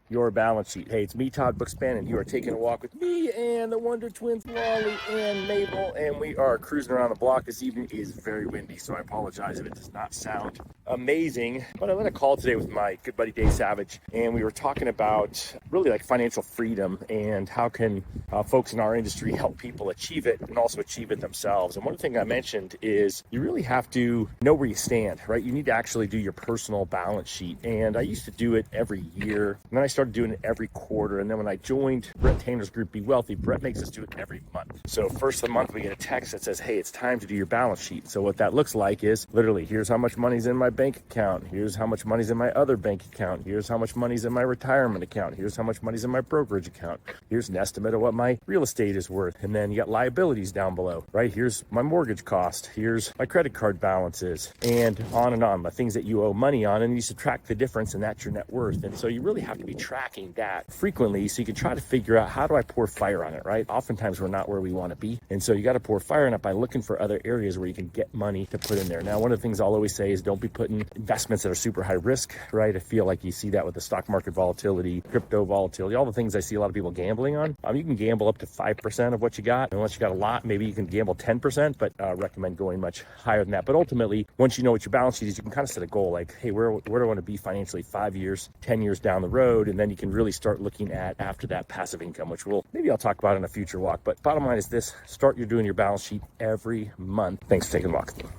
your balance sheet. Hey, it's me, Todd Bookspan, and you are taking a walk with me and the Wonder Twins, Wally and Mabel, and we are cruising around the block. This evening is very windy, so I apologize if it does not sound amazing, but I'm on a call today with my good buddy Dave Savage, and we were talking about really like financial freedom and how can folks in our industry help people achieve it and also achieve it themselves. And one thing I mentioned is you really have to know where you stand, right? You need to actually do your personal balance sheet, and I used to do it every year, and then I started doing it every quarter, and then when I joined Brett Tanner's group Be Wealthy, Brett makes us do it every month. So first of the month we get a text that says, hey, it's time to do your balance sheet. So what that looks like is literally, here's how much money's in my bank account, here's how much money's in my other bank account, here's how much money's in my retirement account, here's how much money's in my brokerage account, here's an estimate of what my real estate is worth, and then you got liabilities down below, right? Here's my mortgage cost, here's my credit card balances, and on, the things that you owe money on, and you subtract the difference, and that's your net worth. And so you really have to be tracking that frequently so you can try to figure out, how do I pour fire on it, right? Oftentimes we're not where we want to be, and so you got to pour fire on it by looking for other areas where you can get money to put in there. Now, one of the things I'll always say is don't be putting investments that are super high risk, right? I feel like you see that with the stock market volatility, crypto volatility, all the things I see a lot of people gambling on. You can gamble up to 5% of what you got. Unless you got a lot, maybe you can gamble 10%, but recommend going much higher than that. But ultimately, once you know what your balance sheet is, you can kind of set a goal like, hey, where do I want to be financially 5 years, 10 years down the road? And then you can really start looking at after that passive income, which maybe I'll talk about in a future walk. But bottom line is this: start doing your balance sheet every month. Thanks for taking a walk with me.